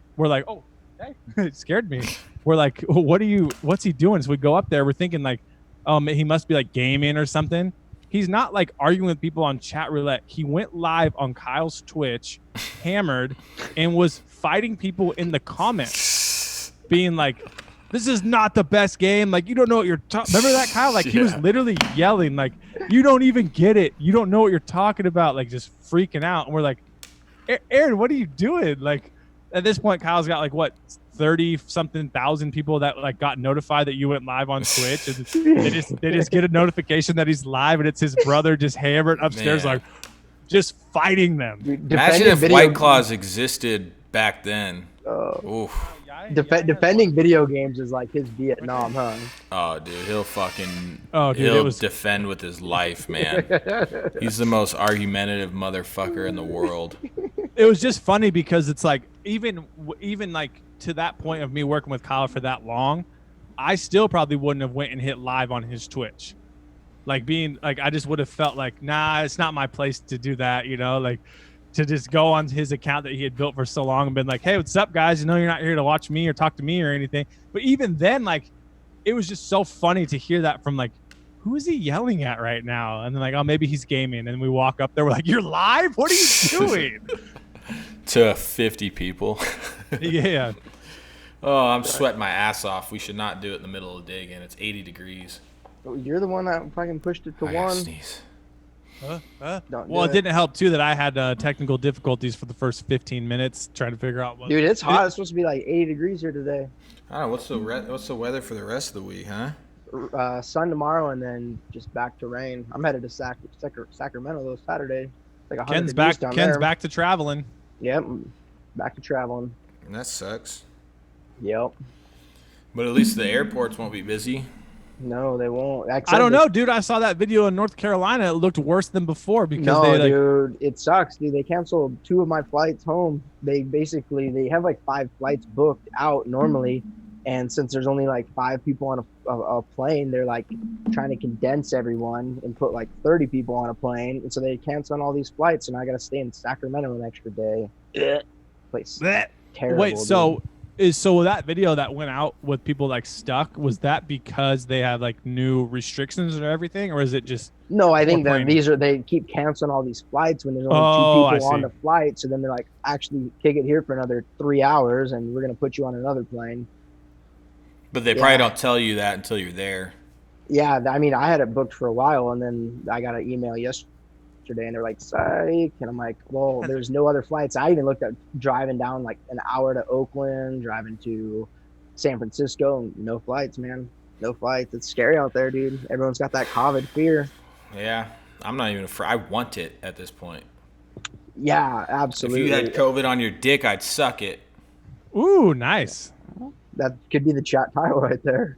"Oh, hey." It scared me. We're like, what's he doing? So we go up there. We're thinking like, he must be like gaming or something. He's not like arguing with people on chat roulette. He went live on Kyle's Twitch, hammered, and was fighting people in the comments, being like, "This is not the best game. Like, you don't know what you're talking." Remember that, Kyle? Like, he was literally yelling, like, "You don't even get it. You don't know what you're talking about." Like, just freaking out. And we're like, "Aaron, what are you doing?" Like, at this point, Kyle's got like 30-something thousand people that like got notified that you went live on Twitch, and they just get a notification that he's live, and it's his brother just hammered upstairs, Man. like just fighting them. Imagine if White Claws existed back then. Oof. Defending video games is like his Vietnam, huh? Oh, dude, he'll fucking Oh, dude, he'll defend with his life, man. He's the most argumentative motherfucker in the world. It was just funny because it's like even like to that point of me working with Kyle for that long, I still probably wouldn't have went and hit live on his Twitch. Like being like, I just would have felt like, nah, it's not my place to do that, like to just go on his account that he had built for so long and been like, "Hey, what's up, guys? You're not here to watch me or talk to me or anything." But even then, like, it was just so funny to hear that from like, who is he yelling at right now? And then like, oh, maybe he's gaming. And we walk up there, we're like, "You're live? What are you doing?" To 50 people. Yeah. Oh, I'm sweating my ass off. We should not do it in the middle of the day again. It's 80 degrees. You're the one that fucking pushed it to I gotta one. sneeze. Don't Well, do it didn't help too that I had technical difficulties for the first 15 minutes trying to figure out what. Dude, it's hot. It's supposed to be like 80 degrees here today. I don't know. What's the weather for the rest of the week, huh? Sun tomorrow and then just back to rain. I'm headed to Sacramento though Saturday. It's like 100 Ken's degrees back. down Ken's there. back to traveling. Yep, back to traveling. And that sucks. Yep. But at least the airports won't be busy. No, they won't. I don't know, dude. I saw that video in North Carolina. It looked worse than before because No, they dude, it sucks, dude. They canceled 2 of my flights home. They have like 5 flights booked out normally, and since there's only like 5 people on a plane, they're like trying to condense everyone and put like 30 people on a plane, and so they canceled all these flights, and I got to stay in Sacramento an extra day. Place terrible. Wait, so so that video that went out with people like stuck, was that because they have like new restrictions and everything, or is it just? No, I think that plane. they keep canceling all these flights when there's only Oh, 2 I people on see. the flight. So then they're like, actually kick it here for another 3 hours, and we're gonna put you on another plane. But they probably don't tell you that until you're there. Yeah, I mean, I had it booked for a while, and then I got an email yesterday, and they're like, psych. And I'm like, well, there's no other flights. I even looked at driving down like an hour to Oakland, driving to San Francisco, and no flights, man. No flights. It's scary out there, dude. Everyone's got that COVID fear. Yeah, I'm not even afraid. I want it at this point. Yeah, absolutely. If you had COVID on your dick, I'd suck it. Ooh, nice. That could be the chat title right there.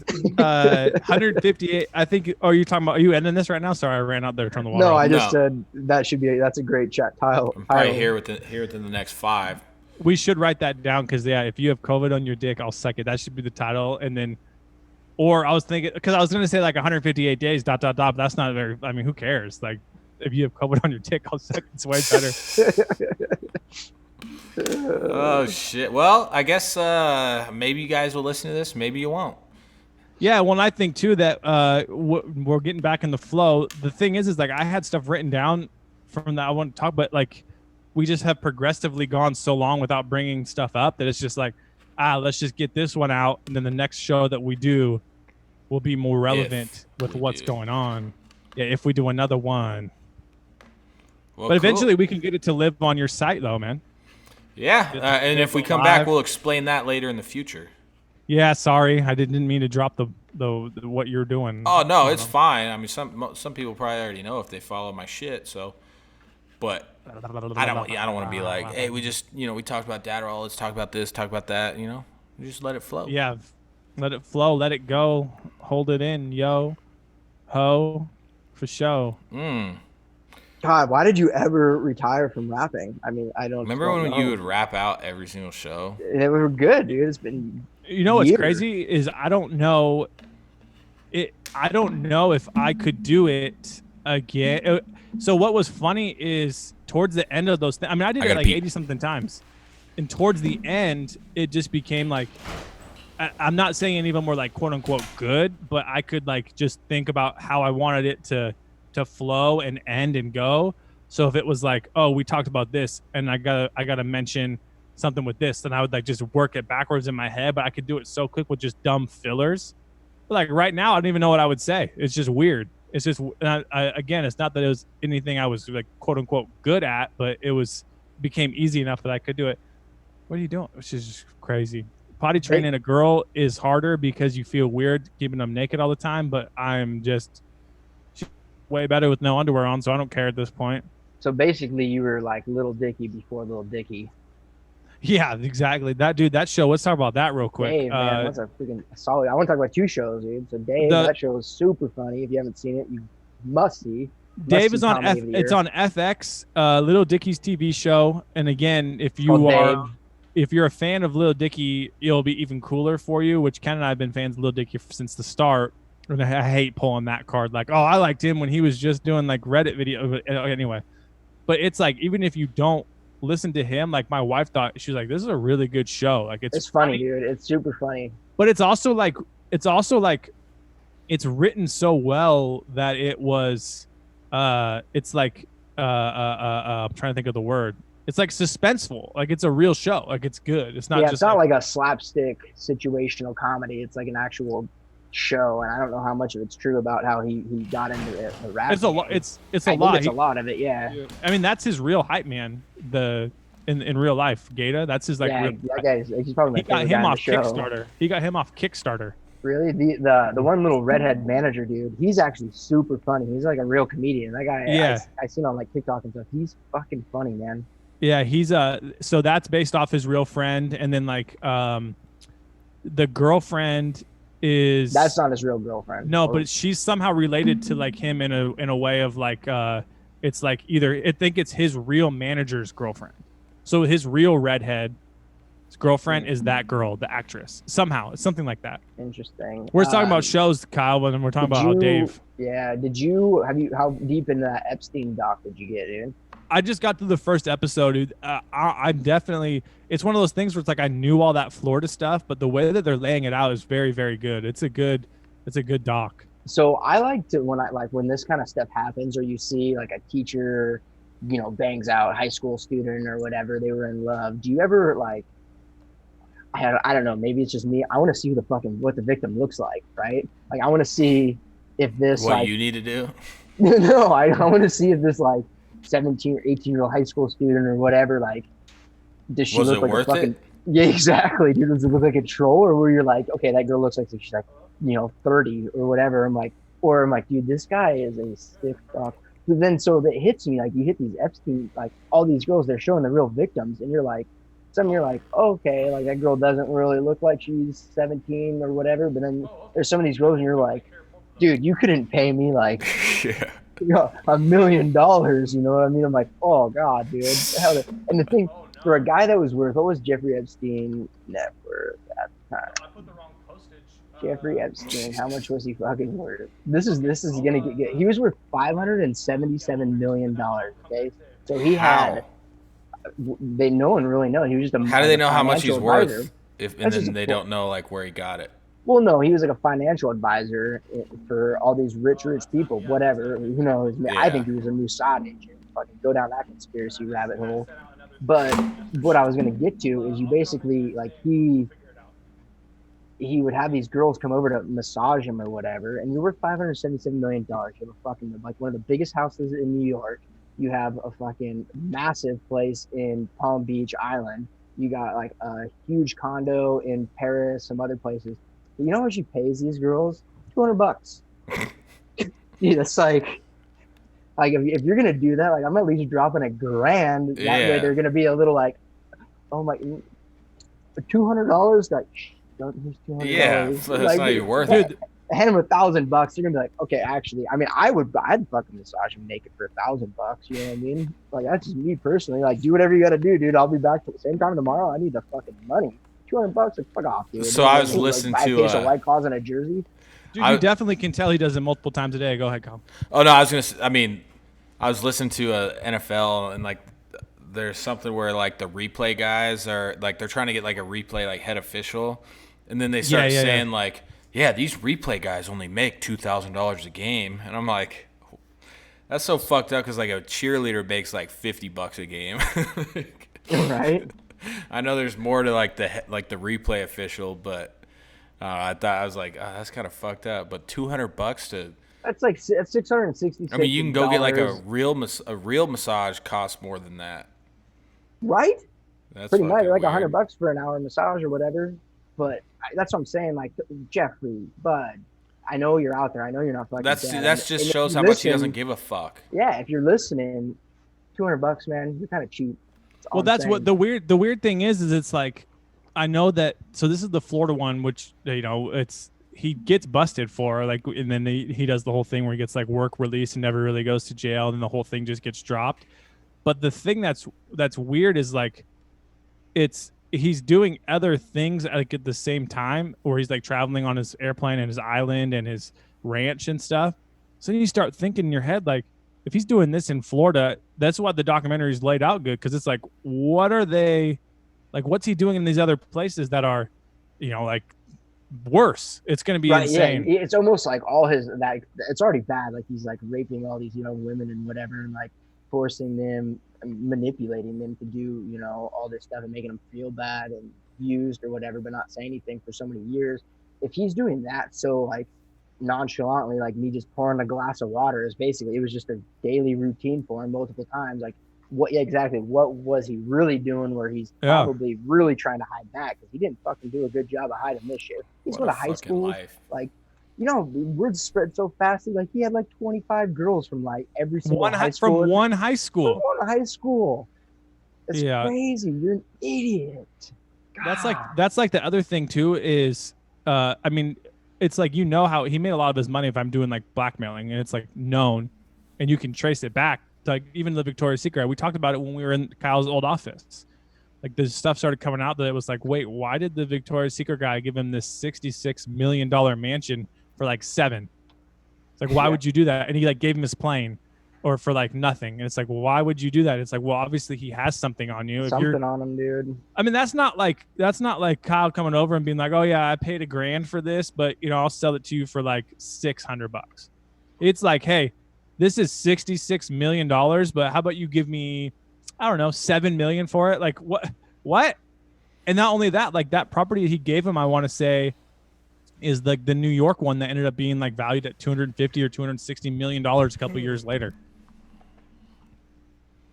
158. I think. Are you talking about? Are you ending this right now? Sorry, I ran out there to turn the water No, off. I just said that's a great chat title. I'm probably here within the next 5. We should write that down because if you have COVID on your dick, I'll suck it. That should be the title, and then. Or I was thinking, because I was gonna say like 158 days. But that's not very. I mean, who cares? Like, if you have COVID on your dick, I'll suck it. It's way better. Oh shit. Well, I guess maybe you guys will listen to this. Maybe you won't. Yeah, well, and I think too that we're getting back in the flow. The thing is like I had stuff written down from that I want to talk, but like we just have progressively gone so long without bringing stuff up that it's just like, let's just get this one out, and then the next show that we do will be more relevant with what's going on. Yeah, if we do another one. Well, But cool. eventually we can get it to live on your site, though, man. Yeah, and if we come back, we'll explain that later in the future. Yeah, sorry, I didn't mean to drop the what you're doing. Oh no, it's fine. I mean, some people probably already know if they follow my shit. So, but I don't want to be like, hey, we just we talked about Adderall. Let's talk about this, talk about that. We just let it flow. Yeah, let it flow, let it go, hold it in, yo, ho, for show. God, why did you ever retire from rapping? I mean, I don't remember when you would rap out every single show. It was good, dude. It's been. What's years. crazy is I don't know if I could do it again. So what was funny is towards the end of those things. I mean, I did it like 80 something times, and towards the end, it just became like. I'm not saying any of them were like quote unquote good, but I could like just think about how I wanted it to flow and end and go. So if it was like, oh, we talked about this, and I gotta mention something with this, then I would like just work it backwards in my head. But I could do it so quick with just dumb fillers. But like right now, I don't even know what I would say. It's just weird. It's just again, it's not that it was anything I was like quote unquote good at, but it became easy enough that I could do it. What are you doing? Which is just crazy. Potty training a girl is harder because you feel weird keeping them naked all the time, but I'm just way better with no underwear on, so I don't care at this point. So basically, you were like Little Dicky before Little Dicky. Yeah, exactly. That show. Let's talk about that real quick. Dave, man, that's a freaking solid. I want to talk about 2 shows, dude. So Dave, that show is super funny. If you haven't seen it, you must see. Dave is on it's on FX, Little Dicky's TV show. And again, if you're a fan of Little Dicky, it'll be even cooler for you, which Ken and I have been fans of Little Dicky since the start. And I hate pulling that card. Like, oh, I liked him when he was just doing like Reddit video. Anyway, but it's like, even if you don't listen to him, like my wife thought, she was like, this is a really good show. Like it's funny, dude. It's super funny. But it's also like it's written so well that it was, it's like, I'm trying to think of the word. it's like suspenseful. Like it's a real show. Like it's good. It's not Yeah, just it's not like a slapstick situational comedy. It's like an actual show, and I don't know how much of it's true about how he got into the rap. it's a lot. It's a I think lot. it's a lot of it. Yeah. I mean, that's his real hype man. In real life, Gata. That's his like. Yeah, real, that guy's he's probably he my got favorite guy him on off the show. Kickstarter. He got him off Kickstarter. Really, the one little redhead manager dude, he's actually super funny. He's like a real comedian. That guy, Yeah. I seen on like TikTok and stuff. He's fucking funny, man. Yeah, he's so that's based off his real friend, and then like the girlfriend is That's not his real girlfriend. no, but she's somehow related to like him in a way of like it's like either I think it's his real manager's girlfriend. So his real redhead girlfriend is that girl, the actress. Somehow, it's something like that. Interesting. We're talking about shows, Kyle, when we're talking about how Dave. Yeah. How deep in that Epstein doc did you get, dude? I just got to the first episode, dude. I'm definitely. It's one of those things where it's like I knew all that Florida stuff, but the way that they're laying it out is very, very good. It's a good doc. So I like to when this kind of stuff happens, or you see like a teacher, bangs out high school student or whatever, they were in love. Do you ever like? I don't know. Maybe it's just me. I want to see what the victim looks like, right? Like I want to see if this what you need to do. No, I want to see if this like 17 or 18-year-old high school student or whatever, like, does she look like a fucking it? Yeah, exactly, dude. Does it look like a troll, or where you're like, okay, that girl looks like she's like 30 or whatever. I'm like, dude, this guy is a sick fuck. But then so it hits me, like you hit these Epstein, like all these girls, they're showing the real victims, and you're like, okay, like that girl doesn't really look like she's 17 or whatever. But then there's some of these girls, and you're like, dude, you couldn't pay me like Yeah. $1 million. You know what I mean? I'm like, oh god, dude. And the thing for a guy that was worth, what was Jeffrey Epstein net worth at the time? I put the wrong postage. Jeffrey Epstein, how much was he fucking worth? This is gonna get. He was worth $577 million. Okay, so he had. No one really knows. He was just a. How do they know how much he's advisor. worth? And then they don't know like where he got it. Well, no, he was like a financial advisor for all these rich people, whatever. Who knows? Yeah. I think he was a Mossad agent. Fucking go down that conspiracy rabbit hole. But what I was going to get to is you basically, like, he would have these girls come over to massage him or whatever, and you're worth $577 million. You have a fucking, like, one of the biggest houses in New York. You have a fucking massive place in Palm Beach Island. You got, like, a huge condo in Paris, some other places. You know how much he pays these girls? $200. Dude, that's like if you're gonna do that, like I'm at least dropping $1,000. That way they're gonna be a little like, oh my, $200. Like, here's $200. Yeah, so that's like, not even worth it. Hand him $1,000. You're gonna be like, okay, actually, I mean, I'd fucking massage him naked for $1,000. You know what I mean? Like that's just me personally. Like, do whatever you gotta do, dude. I'll be back at the same time tomorrow. I need the fucking money. $200, like, fuck off, dude. So I was listening to a White Claws and a jersey. Dude, you definitely can tell he does it multiple times a day. Go ahead, Kyle. Oh no, I was listening to NFL, and like there's something where like the replay guys are like they're trying to get like a replay like head official, and then they start saying like, yeah, these replay guys only make $2,000 a game, and I'm like, that's so fucked up because like a cheerleader makes like $50 a game. Right. I know there's more to like the replay official, but I was like, oh, that's kind of fucked up. But $200 to that's like $666. I mean, you can go get like a real massage costs more than that, right? That's pretty much like weird. $100 for an hour massage or whatever. But that's what I'm saying. Like Jeffrey, Bud, I know you're out there. I know you're not fucking. That's just shows how much he doesn't give a fuck. Yeah, if you're listening, $200, man, you're kind of cheap. Well, that's what the weird thing is it's like, I know that. So this is the Florida one, which he gets busted for, like, and then he does the whole thing where he gets like work release and never really goes to jail, and the whole thing just gets dropped. But the thing that's weird is like, he's doing other things like at the same time, where he's like traveling on his airplane and his island and his ranch and stuff. So then you start thinking in your head like, if he's doing this in Florida, that's why the documentary's laid out good, because it's like, what are they, like, what's he doing in these other places that are, like worse? It's going to be insane. Yeah, it's almost like it's already bad. Like he's like raping all these young women and whatever, and like forcing them, manipulating them to do, you know, all this stuff and making them feel bad and used or whatever, but not say anything for so many years. If he's doing that so like nonchalantly, like me just pouring a glass of water, is basically, it was just a daily routine for him multiple times. Like, what, yeah, exactly, what was he really doing where he's probably really trying to hide back, because he didn't fucking do a good job of hiding this shit. He's going to high school, like, you know, word spread so fast. Like, he had like 25 girls from like every single high school. From one high school. From one high school. It's crazy. You're an idiot. God. That's like the other thing too is, I mean, it's like, you know, how he made a lot of his money if I'm doing like blackmailing, and it's like known, and you can trace it back to like even the Victoria's Secret. We talked about it when we were in Kyle's old office. Like, the stuff started coming out that it was like, wait, why did the Victoria's Secret guy give him this $66 million mansion for like 7? It's like, why would you do that? And he like gave him his plane, or for like nothing. And it's like, well, why would you do that? It's like, well, obviously he has something on you. Something on him, dude. I mean, that's not like Kyle coming over and being like, oh yeah, I paid $1,000 for this, but you know, I'll sell it to you for like $600. It's like, hey, this is $66 million, but how about you give me, I don't know, $7 million for it? Like, what? And not only that, like, that property he gave him, I want to say, is like the New York one that ended up being like valued at $250 or $260 million a couple years later.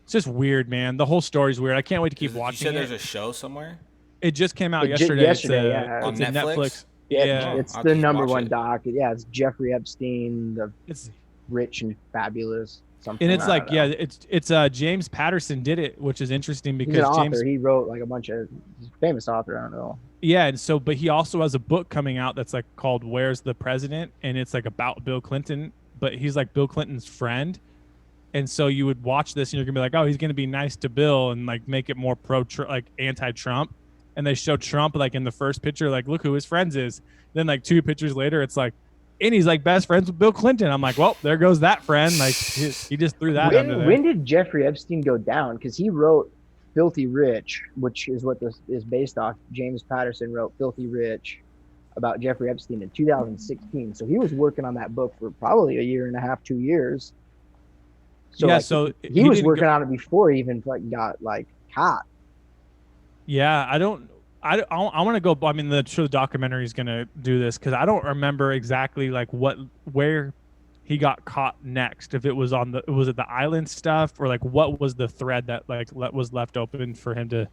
It's just weird, man. The whole story's weird. I can't wait to keep watching it. You said there's a show somewhere? It just came out yesterday. Yeah. It's on Netflix. Yeah, it's the number one doc. Yeah, it's Jeffrey Epstein, it's rich and fabulous. Something. And it's like, yeah, it's James Patterson did it, which is interesting because he's an author. He wrote like a bunch of famous author. I don't know. Yeah, and so, but he also has a book coming out that's like called "Where's the President," and it's like about Bill Clinton, but he's like Bill Clinton's friend. And so you would watch this and you're gonna be like, oh, he's gonna be nice to Bill and like make it more like anti-Trump. And they show Trump like in the first picture, like, look who his friends is. Then like 2 pictures later, it's like, and he's like best friends with Bill Clinton. I'm like, well, there goes that friend. Like, he just threw that under there. When did Jeffrey Epstein go down? Because he wrote Filthy Rich, which is what this is based off. James Patterson wrote Filthy Rich about Jeffrey Epstein in 2016. So he was working on that book for probably a year and a half, 2 years. So yeah, like, so he was working on it before he even like got like caught. Yeah, I want to go. I mean, the documentary is going to do this because I don't remember exactly like where he got caught next. If it was was it the island stuff, or like what was the thread that like was left open for him to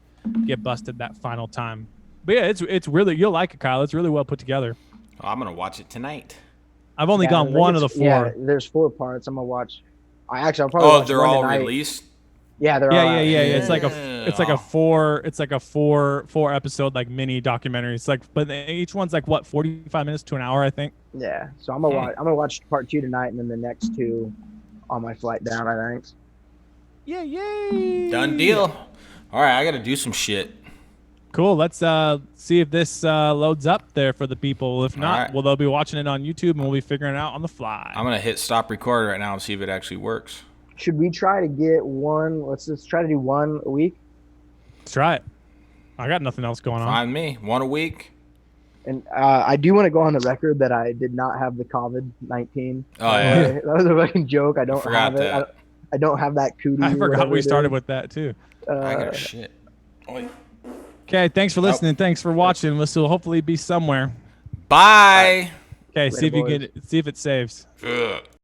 get busted that final time. But yeah, it's really, you'll like it, Kyle. It's really well put together. Oh, I'm gonna watch it tonight. I've only gone one of the 4. Yeah, there's 4 parts. I'm gonna watch. I'll probably. Oh, they're all released. Yeah, they're all. Yeah. It's like a 4 episode like mini documentary. It's like, but each one's like what, 45 minutes to an hour, I think. Yeah, so I'm gonna watch part 2 tonight, and then the next 2 on my flight down, I think. Yeah, yay! Done deal. All right, I gotta do some shit. Cool. Let's see if this loads up there for the people. If not, right. well, they'll be watching it on YouTube, and we'll be figuring it out on the fly. I'm gonna hit stop record right now and see if it actually works. Should we try to get one? Let's just try to do 1 a week. Let's try it. I got nothing else going on. Find me 1 a week. And I do want to go on the record that I did not have the COVID-19. Oh yeah, that was a fucking joke. I don't have it. I don't have that cootie. I forgot we started with that too. I got shit. Okay, thanks for listening. Thanks for watching. This will hopefully be somewhere. Bye. Okay, see if you see if it saves. Ugh.